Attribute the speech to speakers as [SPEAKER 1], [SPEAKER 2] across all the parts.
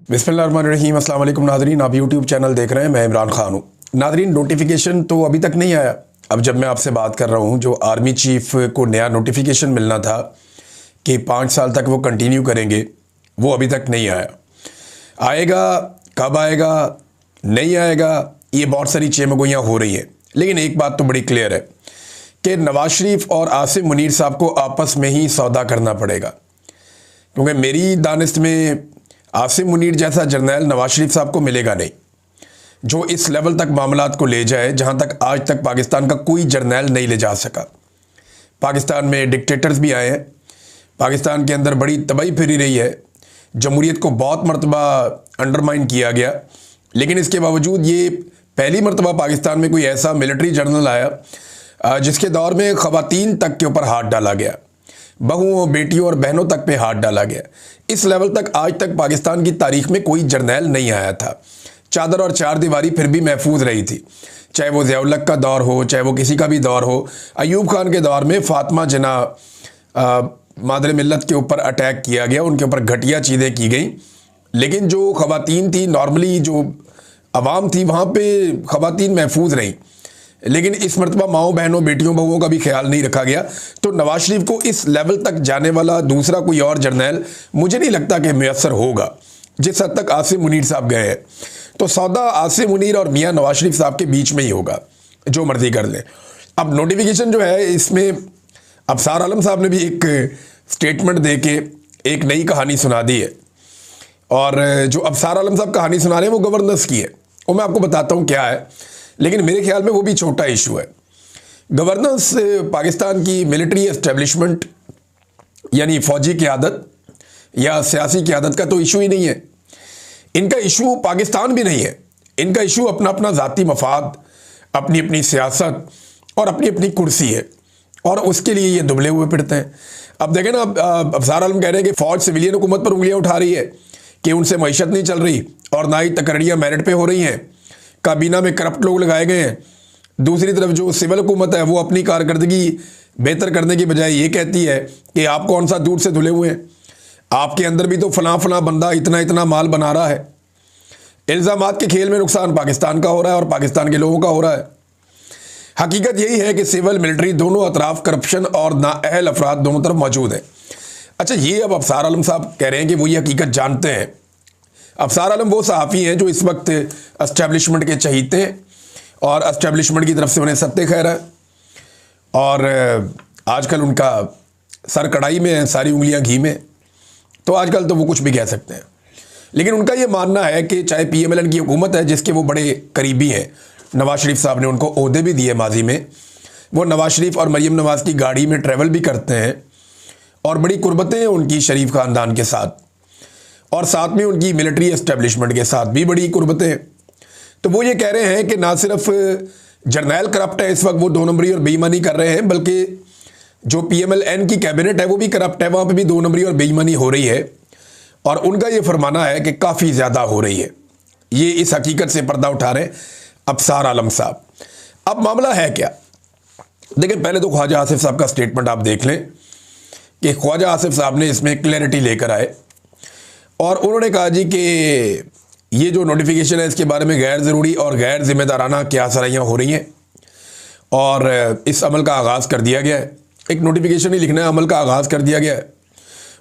[SPEAKER 1] बिस्मिल्लाहिर्रहमानिर्रहीम। अस्सलाम वालेकुम नाज़रीन, आप यूट्यूब चैनल देख रहे हैं, मैं इमरान खान हूँ। नाज़रीन, नोटिफिकेशन तो अभी तक नहीं आया। अब जब मैं आपसे बात कर रहा हूँ, जो आर्मी चीफ को नया नोटिफिकेशन मिलना था कि 5 साल तक वो कंटिन्यू करेंगे, वो अभी तक नहीं आया। आएगा, कब आएगा, नहीं आएगा, ये बहुत सारी चेमगोइयाँ हो रही हैं। लेकिन एक बात तो बड़ी क्लियर है कि नवाज शरीफ और आसिम मुनीर साहब को आपस में ही सौदा करना पड़ेगा, क्योंकि मेरी दानिश में आसिम मुनीर जैसा जर्नैल नवाज शरीफ साहब को मिलेगा नहीं, जो इस लेवल तक मामलात को ले जाए जहां तक आज तक पाकिस्तान का कोई जर्नैल नहीं ले जा सका। पाकिस्तान में डिक्टेटर्स भी आए हैं, पाकिस्तान के अंदर बड़ी तबाही फिरी रही है, जमहूरियत को बहुत मरतबा अंडरमाइन किया गया, लेकिन इसके बावजूद ये पहली मरतबा पाकिस्तान में कोई ऐसा मिलिट्री जर्नल आया जिसके दौर में ख़वातीन तक के ऊपर हाथ डाला गया, बहुओं, बेटियों और बहनों तक पे हाथ डाला गया। इस लेवल तक आज तक पाकिस्तान की तारीख में कोई जर्नैल नहीं आया था। चादर और चार दीवारी फिर भी महफूज रही थी, चाहे वो ज़िया-उल-हक का दौर हो, चाहे वो किसी का भी दौर हो। अयूब खान के दौर में फ़ातिमा जिन्ना मादर मिल्लत के ऊपर अटैक किया गया, उनके ऊपर घटिया चीज़ें की गई, लेकिन जो ख़वातीन थी, नॉर्मली जो अवाम थी, वहाँ पे ख़वातीन महफूज रहीं। लेकिन इस मरतबा माओ, बहनों, बेटियों, बहुओं का भी ख्याल नहीं रखा गया। तो नवाज शरीफ को इस लेवल तक जाने वाला दूसरा कोई और जर्नैल मुझे नहीं लगता कि मैसर होगा जिस हद तक आसिम मुनीर साहब गए हैं। तो सौदा आसिम मुनीर और मियाँ नवाज शरीफ साहब के बीच में ही होगा, जो मर्जी कर लें। अब नोटिफिकेशन जो है, इसमें अफसार आलम साहब ने भी एक स्टेटमेंट दे के एक नई कहानी सुना दी है, और जो अफसार आलम साहब कहानी सुना रहे हैं वो गवर्नेंस की है। वो मैं आपको बताता हूँ क्या है, लेकिन मेरे ख्याल में वो भी छोटा इशू है। गवर्नेंस पाकिस्तान की मिलिट्री एस्टेब्लिशमेंट यानी फौजी क़यादत या सियासी क़यादत का तो इशू ही नहीं है। इनका इशू पाकिस्तान भी नहीं है। इनका इशू अपना अपना ज़ाती मफाद, अपनी अपनी सियासत और अपनी अपनी कुर्सी है, और उसके लिए ये दुबले हुए फिरते हैं। अब देखें ना, अफसार आलम कह रहे हैं कि फ़ौज सिविलियन हुकूमत पर उंगलियाँ उठा रही है कि उनसे मईशत नहीं चल रही, और ना ही तकरीरियाँ मेरिट पे हो रही हैं, काबीना में करप्ट लोग लगाए गए हैं। दूसरी तरफ जो सिविल हुकूमत है वो अपनी कारकर्दगी बेहतर करने की बजाय ये कहती है कि आप कौन सा दूध से धुले हुए हैं, आपके अंदर भी तो फलां फलां बंदा इतना इतना माल बना रहा है। इल्ज़ामात के खेल में नुकसान पाकिस्तान का हो रहा है और पाकिस्तान के लोगों का हो रहा है। हकीकत यही है कि सिविल मिलिट्री दोनों अतराफ करप्शन और नाअहल अफराद दोनों तरफ मौजूद है। अच्छा, ये अब अफसार आलम साहब कह रहे हैं कि वो ये हकीकत जानते हैं। अफसार आलम वो सहाफ़ी हैं जो इस वक्त एस्टेब्लिशमेंट के चहीते हैं, और एस्टेब्लिशमेंट की तरफ से उन्हें सत्ते खैर है, और आजकल उनका सर कढ़ाई में है, सारी उंगलियां घी में। तो आजकल तो वो कुछ भी कह सकते हैं, लेकिन उनका ये मानना है कि चाहे PMLN की हुकूमत है जिसके वो बड़े करीबी हैं, नवाज शरीफ साहब ने उनको ओहदे भी दिए माजी में, वो नवाज शरीफ और मरीम नवाज की गाड़ी में ट्रैवल भी करते हैं, और बड़ी कुर्बतें हैं उनकी शरीफ ख़ानदान के साथ, और साथ में उनकी मिलिट्री एस्टेब्लिशमेंट के साथ भी बड़ी कुर्बतें हैं। तो वो ये कह रहे हैं कि ना सिर्फ जर्नैल करप्ट है इस वक्त, वो 2 नंबरी और बेईमानी कर रहे हैं, बल्कि जो PMLN की कैबिनेट है वो भी करप्ट है, वहाँ पे भी 2 नंबरी और बेईमानी हो रही है, और उनका ये फरमाना है कि काफ़ी ज़्यादा हो रही है। ये इस हकीकत से पर्दा उठा रहे हैं अफसार आलम साहब। अब मामला है क्या? देखिए, पहले तो ख्वाजा आसिफ साहब का स्टेटमेंट आप देख लें कि ख्वाजा आसिफ साहब ने इसमें क्लैरिटी लेकर आए, और उन्होंने कहा जी कि ये जो नोटिफिकेशन है इसके बारे में गैर ज़रूरी और गैर जिम्मेदाराना क्या सराहियाँ हो रही हैं, और इस अमल का आगाज़ कर दिया गया है। एक नोटिफिकेशन ही लिखना है, अमल का आगाज़ कर दिया गया है।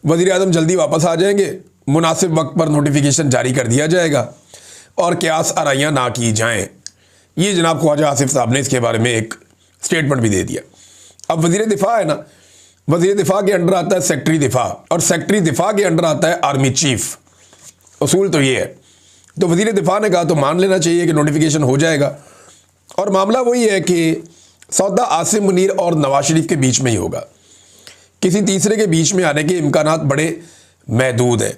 [SPEAKER 1] वज़ीर आज़म जल्दी वापस आ जाएंगे, मुनासिब वक्त पर नोटिफिकेशन जारी कर दिया जाएगा, और क्यास आराइयाँ ना की जाएँ। ये जनाब ख्वाजा आसिफ साहब ने इसके बारे में एक स्टेटमेंट भी दे दिया। अब वज़ीर दिफा है ना, वज़ीर दिफा के अंडर आता है सेक्रेटरी दिफा, और सेक्रेटरी दिफा के अंडर आता है आर्मी चीफ। उसूल तो ये है। तो वज़ीर दिफा ने कहा तो मान लेना चाहिए कि नोटिफिकेशन हो जाएगा, और मामला वही है कि सौदा आसिम मुनीर और नवाज शरीफ के बीच में ही होगा। किसी तीसरे के बीच में आने के इम्कानात बड़े महदूद हैं।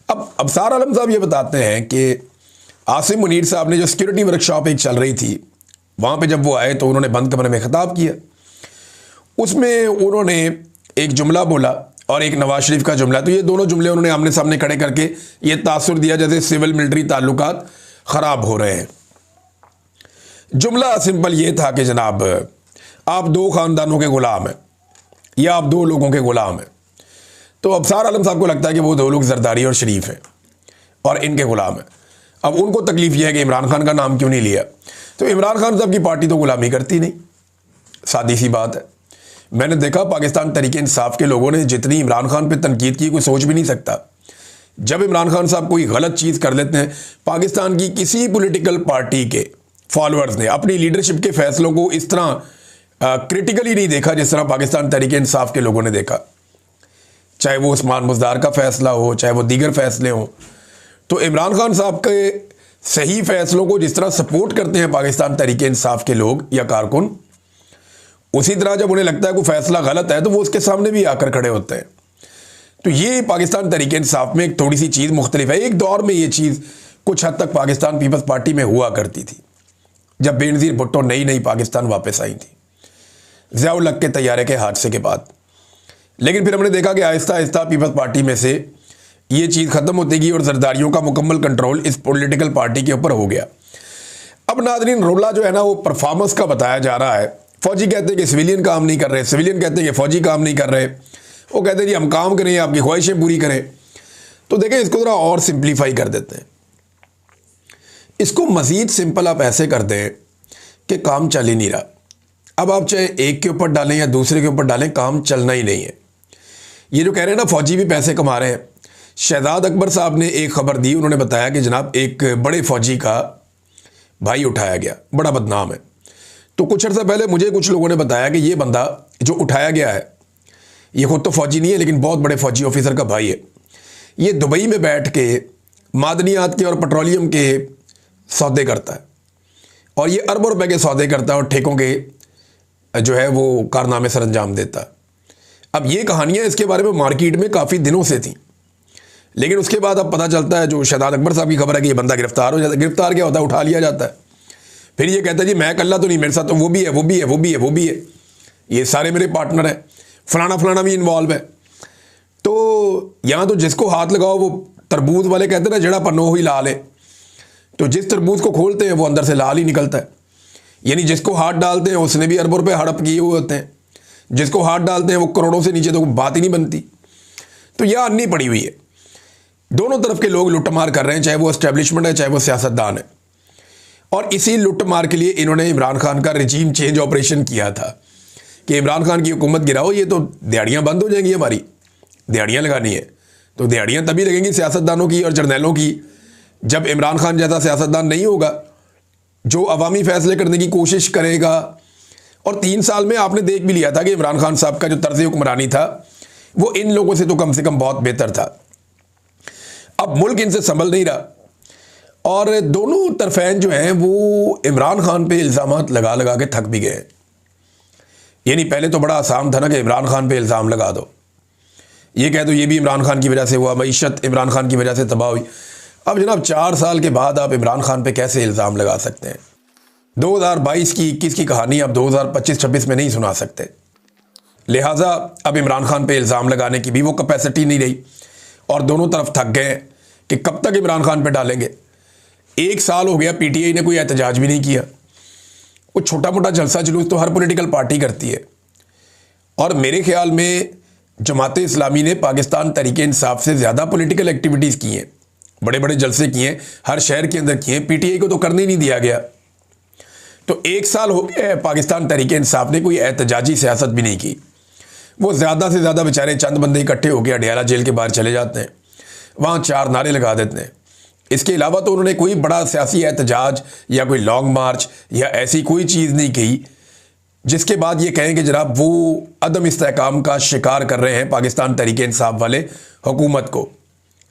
[SPEAKER 1] अब अफसार आलम साहब ये बताते हैं कि आसिम मुनीर साहब ने जो सिक्योरिटी वर्कशॉप एक चल रही थी, वहाँ पे जब वो आए तो उन्होंने बंद कमरे में खिताब किया। उसमें उन्होंने एक जुमला बोला और एक नवाज शरीफ का जुमला, तो ये दोनों जुमले उन्होंने आमने सामने खड़े करके ये तासुर दिया जैसे सिविल मिलिट्री ताल्लुकात ख़राब हो रहे हैं। जुमला सिंपल ये था कि जनाब, आप 2 ख़ानदानों के ग़ुलाम हैं या आप 2 लोगों के ग़ुलाम हैं। तो अफसार आलम साहब को लगता है कि वो 2 लोग जरदारी और शरीफ हैं, और इनके गुलाम हैं। अब उनको तकलीफ यह है कि इमरान खान का नाम क्यों नहीं लिया। तो इमरान खान साहब की पार्टी तो गुलामी करती नहीं, सादी सी बात है। मैंने देखा पाकिस्तान तरीके इंसाफ के लोगों ने जितनी इमरान खान पे तनकीद की कोई सोच भी नहीं सकता। जब इमरान खान साहब कोई गलत चीज़ कर लेते हैं, पाकिस्तान की किसी पॉलिटिकल पार्टी के फॉलोअर्स ने अपनी लीडरशिप के फैसलों को इस तरह क्रिटिकली नहीं देखा जिस तरह पाकिस्तान तरीके इंसाफ के लोगों ने देखा। चाहे वो उस्मान मुज़दार का फैसला हो, चाहे वो दीगर फैसले हों, तो इमरान खान साहब के सही फैसलों को जिस तरह सपोर्ट करते हैं पाकिस्तान तरीके इंसाफ के लोग या कारकुन, उसी तरह जब उन्हें लगता है कोई फैसला गलत है तो वो उसके सामने भी आकर खड़े होते हैं। तो ये पाकिस्तान तरीके इंसाफ में एक थोड़ी सी चीज़ मुख्तलिफ है। एक दौर में ये चीज़ कुछ हद तक पाकिस्तान पीपल्स पार्टी में हुआ करती थी, जब बेनज़ीर भुट्टो नई नई पाकिस्तान वापस आई थी ज़िया-उल हक के तैयारे के हादसे के बाद। लेकिन फिर हमने देखा कि आहिस्ता आहिस्ता पीपल्स पार्टी में से ये चीज़ ख़त्म होती गई और जरदारियों का मुकम्मल कंट्रोल इस पॉलिटिकल पार्टी के ऊपर हो गया। अब नाज़रीन, रोला जो है ना वो परफॉर्मेंस का बताया जा रहा है। फौजी कहते हैं कि सिविलियन काम नहीं कर रहे, सिविलियन कहते हैं कि फौजी काम नहीं कर रहे। वो कहते हैं जी हम काम करें, आपकी ख्वाहिशें पूरी करें। तो देखें, इसको ज़रा और सिंप्लीफाई कर देते हैं। इसको मज़ीद सिंपल आप ऐसे कर दें कि काम चल ही नहीं रहा। अब आप चाहे एक के ऊपर डालें या दूसरे के ऊपर डालें, काम चलना ही नहीं है। ये जो कह रहे हैं ना फौजी भी पैसे कमा रहे हैं, शहजाद अकबर साहब ने एक खबर दी। उन्होंने बताया कि जनाब एक बड़े फौजी का भाई उठाया गया, बड़ा बदनाम है। तो कुछ अर्सा पहले मुझे कुछ लोगों ने बताया कि ये बंदा जो उठाया गया है, ये खुद तो फौजी नहीं है लेकिन बहुत बड़े फौजी ऑफिसर का भाई है। ये दुबई में बैठ के मादनियात के और पेट्रोलियम के सौदे करता है और ये अरबों रुपए के सौदे करता है और ठेकों के जो है वो कारनामे सर अंजाम देता है। अब ये कहानियाँ इसके बारे में मार्केट में काफ़ी दिनों से थी, लेकिन उसके बाद अब पता चलता है, जो शहजाद अकबर साहब की खबर है कि ये बंदा गिरफ्तार हो जाता है। गिरफ्तार क्या होता है, उठा लिया जाता है। फिर ये कहता है जी मैं अकेला तो नहीं, मेरे साथ तो वो भी है, वो भी है, वो भी है, वो भी है, ये सारे मेरे पार्टनर हैं, फलाना फलाना भी इन्वॉल्व है। तो यहाँ तो जिसको हाथ लगाओ, वो तरबूज वाले कहते हैं ना, जड़ा पन्नो ही लाल है। तो जिस तरबूज को खोलते हैं वो अंदर से लाल ही निकलता है। यानी जिसको हाथ डालते हैं उसने भी अरबों रुपए हड़प किए हुए होते हैं, जिसको हाथ डालते हैं वो करोड़ों से नीचे तो बात ही नहीं बनती। तो यह अन्नी पड़ी हुई है, दोनों तरफ के लोग लुटमार कर रहे हैं, चाहे वो एस्टेब्लिशमेंट है चाहे वो सियासतदान है। और इसी लुटमार के लिए इन्होंने इमरान खान का रिजीम चेंज ऑपरेशन किया था कि इमरान खान की हुकूमत गिराओ, ये तो दिहाड़ियाँ बंद हो जाएंगी, हमारी दिहाड़ियाँ लगानी है। तो दिहाड़ियाँ तभी लगेंगी सियासतदानों की और जर्नैलों की जब इमरान खान जैसा सियासतदान नहीं होगा जो अवामी फैसले करने की कोशिश करेगा। और 3 साल में आपने देख भी लिया था कि इमरान खान साहब का जो तर्ज हुक्मरानी था वो इन लोगों से तो कम बहुत बेहतर था। अब मुल्क इनसे संभल नहीं रहा और दोनों तरफैन जो हैं वो इमरान खान पे इल्ज़ामात लगा लगा के थक भी गए। यानी पहले तो बड़ा आसान था ना कि इमरान खान पे इल्ज़ाम लगा दो, ये कह दो ये भी इमरान खान की वजह से हुआ, मईशत इमरान खान की वजह से तबाह हुई। अब जनाब 4 साल के बाद आप इमरान खान पे कैसे इल्ज़ाम लगा सकते हैं? 2022 की 21 की कहानी आप 2025-26 में नहीं सुना सकते। लिहाजा अब इमरान खान पे इल्ज़ाम लगाने की भी वो कैपेसिटी नहीं रही और दोनों तरफ थक गए कि कब तक इमरान खान पे डालेंगे। 1 साल हो गया, पीटीआई ने कोई एहतजाज भी नहीं किया। वो छोटा मोटा जलसा जुलूस तो हर पॉलिटिकल पार्टी करती है और मेरे ख्याल में जमात इस्लामी ने पाकिस्तान तरीके इंसाफ से ज़्यादा पॉलिटिकल एक्टिविटीज़ की हैं, बड़े बड़े जलसे किए हैं, हर शहर के अंदर किए हैं। पीटीआई को तो करने ही नहीं दिया गया। तो 1 साल हो गया, पाकिस्तान तरीके इंसाफ ने कोई एहतजाजी सियासत भी नहीं की। वो ज़्यादा से ज़्यादा बेचारे चंद बंदे इकट्ठे होकर अडियाला जेल के बाहर चले जाते हैं, वहाँ 4 नारे लगा देते हैं। इसके अलावा तो उन्होंने कोई बड़ा सियासी एहतजाज या कोई लॉन्ग मार्च या ऐसी कोई चीज़ नहीं की जिसके बाद ये कहें कि जनाब वो अदम इस्तेहकाम का शिकार कर रहे हैं पाकिस्तान तरीके इंसाफ वाले हुकूमत को,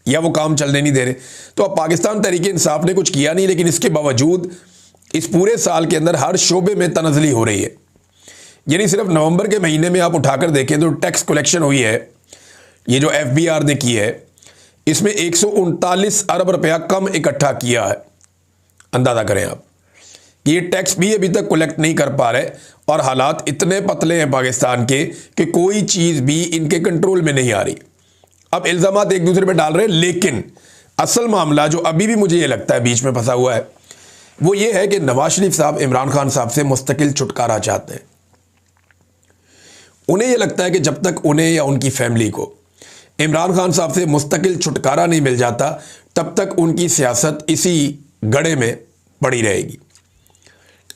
[SPEAKER 1] या वो काम चलने नहीं दे रहे। तो अब पाकिस्तान तरीके इंसाफ ने कुछ किया नहीं, लेकिन इसके बावजूद इस पूरे साल के अंदर हर शोबे में तनज़ली हो रही है। यानी सिर्फ नवंबर के महीने में आप उठाकर देखें तो टैक्स कलेक्शन हुई है, ये जो FBR ने की है, इसमें 139 अरब रुपया कम इकट्ठा किया है। अंदाज़ा करें आप कि ये टैक्स भी अभी तक कलेक्ट नहीं कर पा रहे और हालात इतने पतले हैं पाकिस्तान के कि कोई चीज़ भी इनके कंट्रोल में नहीं आ रही। अब इल्ज़ामात एक दूसरे पे डाल रहे हैं, लेकिन असल मामला जो अभी भी मुझे ये लगता है बीच में फंसा हुआ है वो ये है कि नवाज शरीफ साहब इमरान खान साहब से मुस्तकिल छुटकारा चाहते हैं। उन्हें यह लगता है कि जब तक उन्हें या उनकी फैमिली को इमरान खान साहब से मुस्तकिल छुटकारा नहीं मिल जाता, तब तक उनकी सियासत इसी गड़े में पड़ी रहेगी।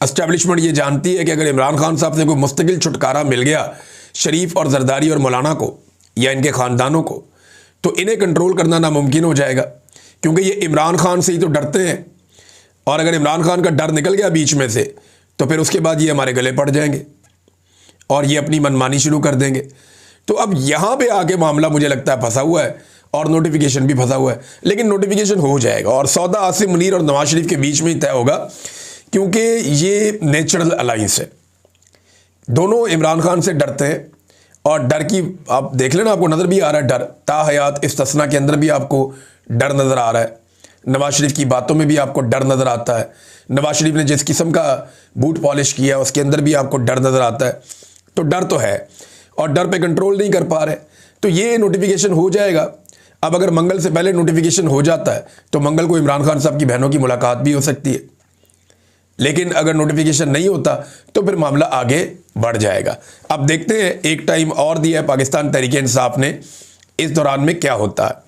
[SPEAKER 1] एस्टेब्लिशमेंट ये जानती है कि अगर इमरान खान साहब से कोई मुस्तकिल छुटकारा मिल गया शरीफ और जरदारी और मौलाना को या इनके ख़ानदानों को, तो इन्हें कंट्रोल करना नामुमकिन हो जाएगा, क्योंकि ये इमरान खान से ही तो डरते हैं। और अगर इमरान खान का डर निकल गया बीच में से, तो फिर उसके बाद ये हमारे गले पड़ जाएंगे और ये अपनी मनमानी शुरू कर देंगे। तो अब यहाँ पे आके मामला मुझे लगता है फंसा हुआ है और नोटिफिकेशन भी फंसा हुआ है। लेकिन नोटिफिकेशन हो जाएगा और सौदा आसिम मुनीर और नवाज शरीफ के बीच में ही तय होगा, क्योंकि ये नेचुरल अलाइंस है। दोनों इमरान खान से डरते हैं और डर की आप देख लेना, आपको नज़र भी आ रहा है डर। ताहयात इस्तिस्ना के अंदर भी आपको डर नज़र आ रहा है, नवाज शरीफ की बातों में भी आपको डर नज़र आता है, नवाज शरीफ ने जिस किस्म का बूट पॉलिश किया उसके अंदर भी आपको डर नज़र आता है। तो डर तो है और डर पे कंट्रोल नहीं कर पा रहे, तो ये नोटिफिकेशन हो जाएगा। अब अगर मंगल से पहले नोटिफिकेशन हो जाता है तो मंगल को इमरान खान साहब की बहनों की मुलाकात भी हो सकती है। लेकिन अगर नोटिफिकेशन नहीं होता तो फिर मामला आगे बढ़ जाएगा। अब देखते हैं, एक टाइम और दिया है पाकिस्तान तहरीक-ए-इंसाफ ने, इस दौरान में क्या होता है।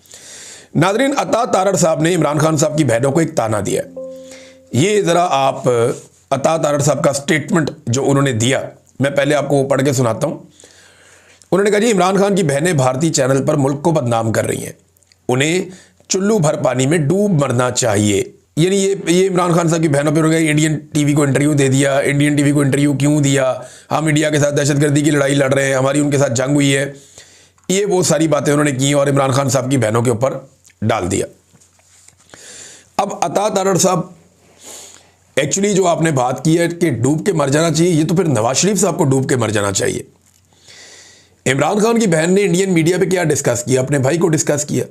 [SPEAKER 1] नाज़रीन, अता तारड़ साहब ने इमरान खान साहब की बहनों को एक ताना दिया। ये ज़रा आप अता तारड़ साहब का स्टेटमेंट जो उन्होंने दिया, मैं पहले आपको पढ़ के सुनाता हूँ। उन्होंने कहा जी, इमरान खान की बहनें भारतीय चैनल पर मुल्क को बदनाम कर रही हैं, उन्हें चुल्लू भर पानी में डूब मरना चाहिए। यानी ये इमरान खान साहब की बहनों पर इंडियन टीवी को इंटरव्यू दे दिया। इंडियन टीवी को इंटरव्यू क्यों दिया? हम इंडिया के साथ दहशतगर्दी की लड़ाई लड़ रहे हैं, हमारी उनके साथ जंग हुई है, ये वो सारी बातें उन्होंने की और इमरान खान साहब की बहनों के ऊपर डाल दिया। अब अता तारड़ साहब, एक्चुअली जो आपने बात की है कि डूब के मर जाना चाहिए, ये तो फिर नवाज शरीफ साहब को डूब के मर जाना चाहिए। इमरान खान की बहन ने इंडियन मीडिया पे क्या डिस्कस किया? अपने भाई को डिस्कस किया,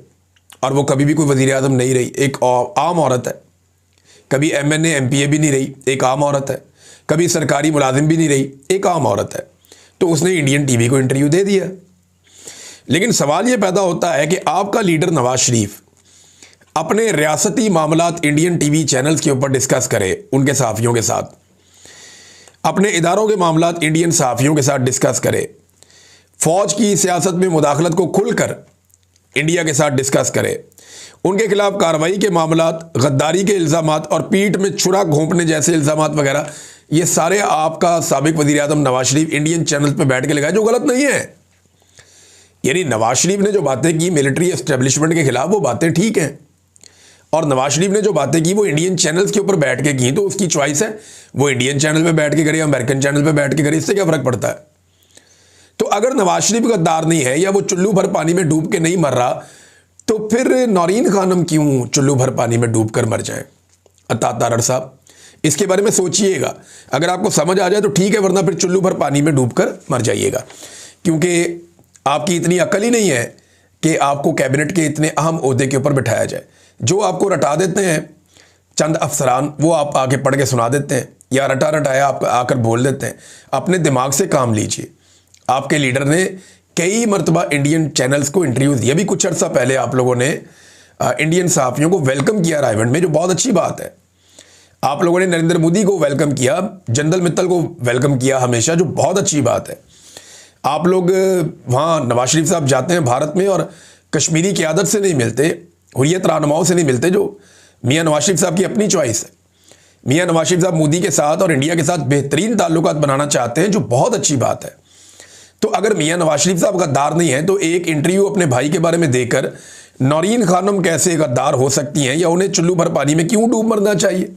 [SPEAKER 1] और वो कभी भी कोई वज़ीर आज़म नहीं रही, एक आम औरत है। कभी MNA MPA भी नहीं रही, एक आम औरत है। कभी सरकारी मुलाजिम भी नहीं रही, एक आम औरत है। तो उसने इंडियन टीवी को इंटरव्यू दे दिया। लेकिन सवाल ये पैदा होता है कि आपका लीडर नवाज शरीफ अपने रियासती मामलात इंडियन टीवी चैनल्स के ऊपर डिस्कस करे उनके सहाफ़ियों के साथ, अपने इदारों के मामलात इंडियन सहाफ़ियों के साथ डिस्कस करे, फ़ौज की सियासत में मुदाखलत को खुलकर इंडिया के साथ डिस्कस करे, उनके खिलाफ कार्रवाई के मामलात, गद्दारी के इल्ज़ामात और पीठ में छुरा घोंपने जैसे इल्ज़ामात वगैरह, ये सारे आपका साबिक वज़ीर आज़म नवाज शरीफ इंडियन चैनल पे बैठ के लगाए, जो गलत नहीं है। यानी नवाज शरीफ ने जो बातें की मिलिट्री एस्टेब्लिशमेंट के खिलाफ, वो बातें ठीक हैं, और नवाज शरीफ ने जो बातें की वो इंडियन चैनल्स के ऊपर बैठ के की, तो उसकी चॉइस है, वो इंडियन चैनल पे बैठ के करे, अमेरिकन चैनल पे बैठ के करे, इससे क्या फ़र्क पड़ता है? तो अगर नवाज शरीफ गद्दार नहीं है या वो चुल्लू भर पानी में डूब के नहीं मर रहा, तो फिर नौरीन खानम क्यों चुल्लू भर पानी में डूब कर मर जाए? अता तारड़ साहब, इसके बारे में सोचिएगा। अगर आपको समझ आ जाए तो ठीक है, वरना फिर चुल्लू भर पानी में डूब कर मर जाइएगा, क्योंकि आपकी इतनी अकल ही नहीं है कि आपको कैबिनेट के इतने अहम ओहदे के ऊपर बिठाया जाए। जो आपको रटा देते हैं चंद अफसरान, वो आप आके पढ़ के सुना देते हैं या रटा रटाया आप आकर बोल देते हैं। अपने दिमाग से काम लीजिए। आपके लीडर ने कई मरतबा इंडियन चैनल्स को इंटरव्यू दिया। अभी कुछ अर्सा पहले आप लोगों ने इंडियन सहाफ़ियों को वेलकम किया रायवंड में, जो बहुत अच्छी बात है। आप लोगों ने नरेंद्र मोदी को वेलकम किया, जनरल मित्तल को वेलकम किया हमेशा, जो बहुत अच्छी बात है। आप लोग वहाँ नवाज शरीफ साहब जाते हैं भारत में और कश्मीरी क़यादत से नहीं मिलते, हुर्रियत रहनुमाओं से नहीं मिलते, जो मियाँ नवाज शरीफ साहब की अपनी चॉइस है। मियाँ नवाज शरीफ साहब मोदी के साथ और इंडिया के साथ बेहतरीन ताल्लुकात बनाना चाहते हैं, जो बहुत अच्छी बात है। तो अगर मियाँ नवाज शरीफ साहब गद्दार नहीं है, तो एक इंटरव्यू अपने भाई के बारे में देकर नौरीन खानम कैसे गद्दार हो सकती हैं, या उन्हें चुल्लू भर पानी में क्यों डूब मरना चाहिए?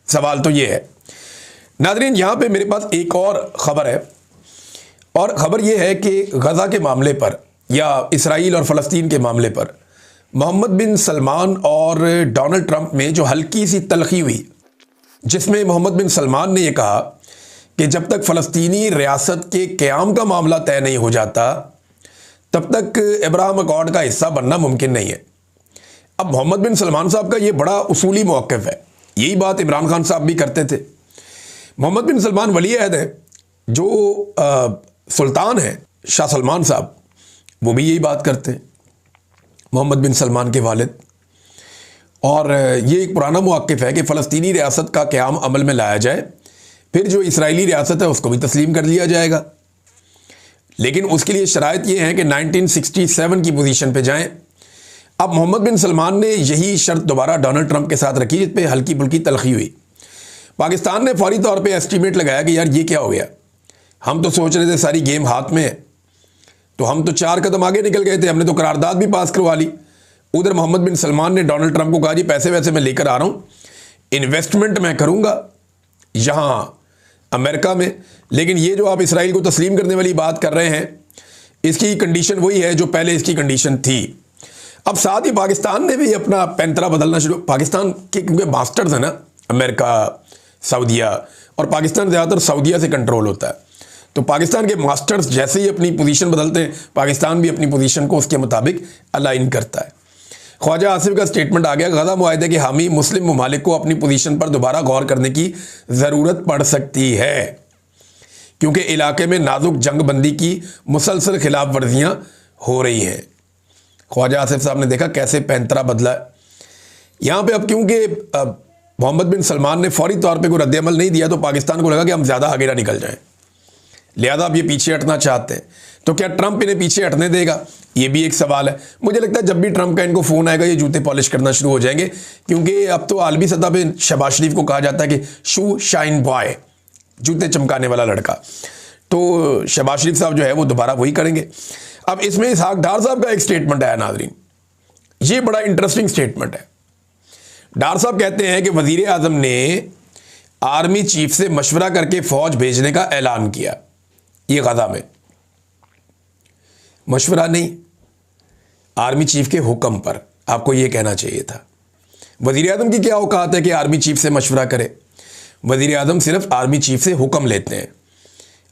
[SPEAKER 1] सवाल तो ये है। नाज़रीन, यहाँ पे मेरे पास एक और ख़बर है, और ख़बर यह है कि गज़ा के मामले पर या इसराइल और फ़लस्तीन के मामले पर मोहम्मद बिन सलमान और डोनाल्ड ट्रंप में जो हल्की सी तलखी हुई, जिसमें मोहम्मद बिन सलमान ने यह कहा कि जब तक फ़लस्तीनी रियासत के क़याम का मामला तय नहीं हो जाता, तब तक अब्राहम अकॉर्ड का हिस्सा बनना मुमकिन नहीं है। अब मोहम्मद बिन सलमान साहब का ये बड़ा उसूली मौक़िफ़ है। यही बात इमरान खान साहब भी करते थे। मोहम्मद बिन सलमान वली अहद है, जो सुल्तान है शाह सलमान साहब, वो भी यही बात करते हैं, मोहम्मद बिन सलमान के वालिद। और ये एक पुराना मौक़िफ़ है कि फ़लस्तीनी रियासत का क़याम अमल में लाया जाए, फिर जो इसराइली रियासत है उसको भी तस्लीम कर लिया जाएगा। लेकिन उसके लिए शराइत ये है कि 1967 की पोजीशन पे जाएं। अब मोहम्मद बिन सलमान ने यही शर्त दोबारा डोनाल्ड ट्रंप के साथ रखी, जिस पे हल्की फुल्की तलखी हुई। पाकिस्तान ने फौरी तौर पे एस्टीमेट लगाया कि यार ये क्या हो गया, हम तो सोच रहे थे सारी गेम हाथ में है, तो हम तो 4 कदम आगे निकल गए थे, हमने तो करारदाद भी पास करवा ली। उधर मोहम्मद बिन सलमान ने डोनाल्ड ट्रंप को कहा जी पैसे वैसे मैं लेकर आ रहा हूँ, इन्वेस्टमेंट मैं करूँगा यहाँ अमेरिका में, लेकिन ये जो आप इसराइल को तस्लीम करने वाली बात कर रहे हैं, इसकी कंडीशन वही है जो पहले इसकी कंडीशन थी। अब साथ ही पाकिस्तान ने भी अपना पैंतरा बदलना शुरू, पाकिस्तान के क्योंकि मास्टर्स है ना अमेरिका, सऊदीया, और पाकिस्तान ज़्यादातर सऊदीया से कंट्रोल होता है, तो पाकिस्तान के मास्टर्स जैसे ही अपनी पोजीशन बदलते हैं, पाकिस्तान भी अपनी पोजीशन को उसके मुताबिक अलाइन करता है। ख्वाजा आसिफ का स्टेटमेंट आ गया, गजा मुआहदे के हामी मुस्लिम ममालिक को अपनी पोजीशन पर दोबारा गौर करने की ज़रूरत पड़ सकती है, क्योंकि इलाके में नाजुक जंगबंदी की मुसलसल खिलाफ वर्जियाँ हो रही हैं। ख्वाजा आसिफ साहब ने देखा कैसे पैंतरा बदला है यहाँ पे। अब क्योंकि मोहम्मद बिन सलमान ने फौरी तौर पे कोई रद्द-ए-अमल नहीं दिया, तो पाकिस्तान को लगा कि हम ज़्यादा आगे ना निकल जाएं, लिहाजा अब ये पीछे हटना चाहते हैं। तो क्या ट्रंप इन्हें पीछे हटने देगा, ये भी एक सवाल है। मुझे लगता है जब भी ट्रंप का इनको फ़ोन आएगा ये जूते पॉलिश करना शुरू हो जाएंगे, क्योंकि अब तो आलमी सतह पे शहबाज शरीफ को कहा जाता है कि शू शाइन बॉय, जूते चमकाने वाला लड़का। तो शहबाज शरीफ साहब जो है वो दोबारा वही करेंगे। अब इसमें इसहाक डार साहब का एक स्टेटमेंट आया नाज़रीन, ये बड़ा इंटरेस्टिंग स्टेटमेंट है। डार साहब कहते हैं कि वज़ीर आज़म ने आर्मी चीफ से मशवरा करके फ़ौज भेजने का ऐलान किया। ये गजा में मशवरा नहीं, आर्मी चीफ के हुक्म पर, आपको ये कहना चाहिए था। वज़ीर आज़म की क्या औकात है कि आर्मी चीफ से मशवरा करे, वज़ीर आज़म सिर्फ आर्मी चीफ से हुक्म लेते हैं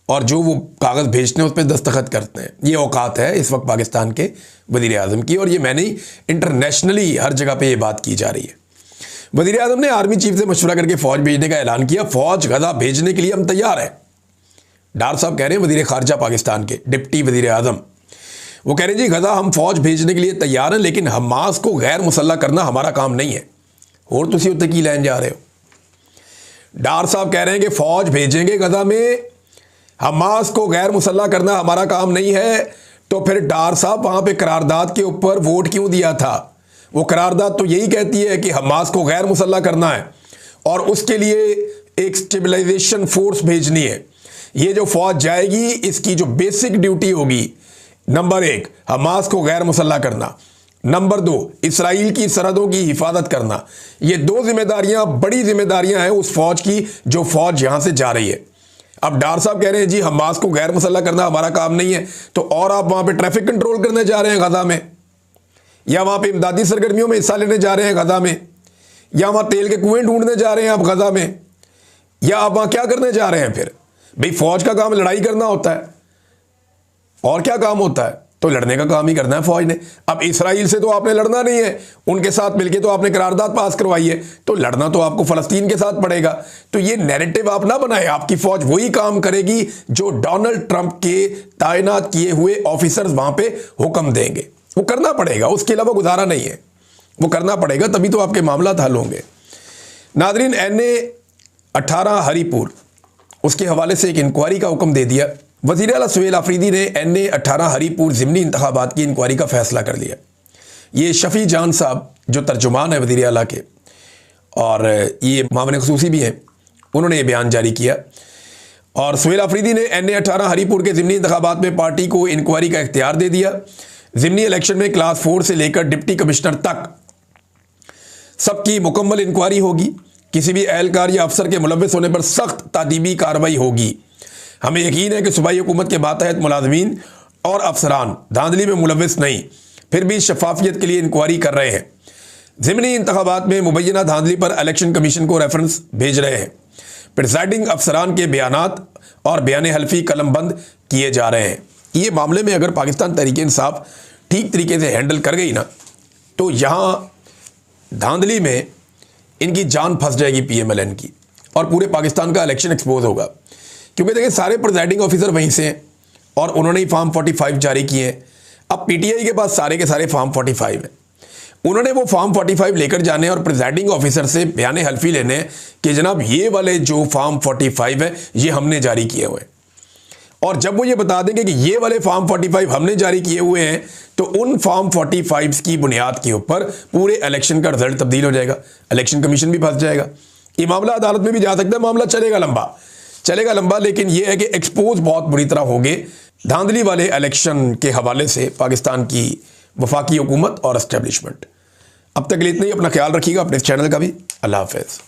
[SPEAKER 1] और जो वो कागज़ भेजते हैं उस पर दस्तखत करते हैं। ये औकात है इस वक्त पाकिस्तान के वज़ीर आज़म की, और ये मैंने इंटरनेशनली हर जगह पे ये बात की जा रही है। वज़ीर आज़म ने आर्मी चीफ से मशवरा करके फ़ौज भेजने का ऐलान किया, फ़ौज गजा भेजने के लिए हम तैयार हैं। डार साहब कह रहे हैं, वज़ीर ख़ारजा पाकिस्तान के डिप्टी वज़ीर आज़म, वो कह रहे हैं जी गजा हम फ़ौज भेजने के लिए तैयार हैं, लेकिन हमास को गैर मुसल्लह करना हमारा काम नहीं है। और तुसी उत्ते की लैन जा रहे हो। डार साहब कह रहे हैं कि फ़ौज भेजेंगे गजा में, हमास को गैर मुसल्लह करना हमारा काम नहीं है। तो फिर डार साहब वहाँ पे करारदाद के ऊपर वोट क्यों दिया था? वो करारदाद तो यही कहती है कि हमास को गैर मुसल्लह करना है और उसके लिए एक स्टेबलाइजेशन फोर्स भेजनी है। ये जो फ़ौज जाएगी इसकी जो बेसिक ड्यूटी होगी, नंबर 1 हमास को गैर मुसल्लह करना, नंबर 2 इसराइल की सरहदों की हिफाजत करना। ये 2 जिम्मेदारियां बड़ी जिम्मेदारियां हैं उस फौज की जो फौज यहां से जा रही है। अब डार साहब कह रहे हैं जी हमास को गैर मुसल्लह करना हमारा काम नहीं है, तो और आप वहां पे ट्रैफिक कंट्रोल करने जा रहे हैं गजा में, या वहां पे इमदादी सरगर्मियों में हिस्सा लेने जा रहे हैं गजा में, या वहां तेल के कुएं ढूंढने जा रहे हैं आप गजा में, या आप वहां क्या करने जा रहे हैं? फिर भाई फौज का काम लड़ाई करना होता है, और क्या काम होता है? तो लड़ने का काम ही करना है फौज ने। अब इसराइल से तो आपने लड़ना नहीं है, उनके साथ मिलके तो आपने करारदाद पास करवाई है, तो लड़ना तो आपको फलस्तीन के साथ पड़ेगा। तो ये नैरेटिव आप ना बनाए, आपकी फौज वही काम करेगी जो डोनाल्ड ट्रंप के तैनात किए हुए ऑफिसर्स वहां पे हुक्म देंगे। वो करना पड़ेगा, उसके अलावा गुजारा नहीं है, वो करना पड़ेगा, तभी तो आपके मामला हल होंगे। नादरीन, NA-18 हरीपुर, उसके हवाले से एक इंक्वायरी का हुक्म दे दिया। वज़ीर आला सुहेल आफरीदी ने NA-18 हरीपुर ज़िमनी इंतखाबात की इंक्वायरी का फैसला कर लिया। ये शफ़ी जान साहब जो तर्जुमान है वज़ीर आला के और ये मामले ख़ुसूसी भी हैं, उन्होंने ये बयान जारी किया। और सुहेल आफरीदी ने NA-18 हरीपुर के ज़िमनी इंतखाबात में पार्टी को इंक्वायरी का इख्तियार दे दिया। ज़िमनी इलेक्शन में क्लास 4 से लेकर डिप्टी कमिश्नर तक सबकी मुकम्मल इंक्वायरी होगी। किसी भी एहलकार या अफसर के मुलव्वस होने पर सख्त तादीबी कार्रवाई होगी। हमें यकीन है कि सूबाई हुकूमत के बातहत मुलाजमीन और अफसरान धांधली में मुलव्वस नहीं, फिर भी शफाफियत के लिए इंक्वायरी कर रहे हैं। ज़िमनी इंतखाबात में मुबैना धांधली पर इलेक्शन कमीशन को रेफरेंस भेज रहे हैं। प्रिसाइडिंग अफसरान के बयानात और बयान हल्फी कलमबंद किए जा रहे हैं। ये मामले में अगर पाकिस्तान तहरीक इंसाफ ठीक तरीके से हैंडल कर गई ना, तो यहाँ धांधली में इनकी जान फंस जाएगी PMLN की, और पूरे पाकिस्तान का इलेक्शन एक्सपोज होगा। क्योंकि देखिए सारे प्रिजाइडिंग ऑफिसर वहीं से हैं और उन्होंने ही फॉर्म 45 जारी किए हैं। अब PTI के पास सारे के सारे फॉर्म 45 हैं, उन्होंने वो फॉर्म 45 लेकर जाने और प्रिजाइडिंग ऑफिसर से बयान हल्फी लेने कि जनाब ये वाले जो फॉर्म 45 है ये हमने जारी किए हुए हैं। और जब वो ये बता देंगे कि ये वाले फॉर्म 45 हमने जारी किए हुए हैं, तो उन फॉर्म 45 की बुनियाद के ऊपर पूरे इलेक्शन का रिजल्ट तब्दील हो जाएगा, इलेक्शन कमीशन भी फंस जाएगा, ये मामला अदालत में भी जा सकता है, मामला चलेगा लंबा। लेकिन ये है कि एक्सपोज बहुत बुरी तरह हो गए धांधली वाले इलेक्शन के हवाले से पाकिस्तान की वफाकी हुकूमत और एस्टेब्लिशमेंट। अब तक के लिए इतना ही, अपना ख्याल रखिएगा, अपने चैनल का भी। अल्लाह हाफ़िज़।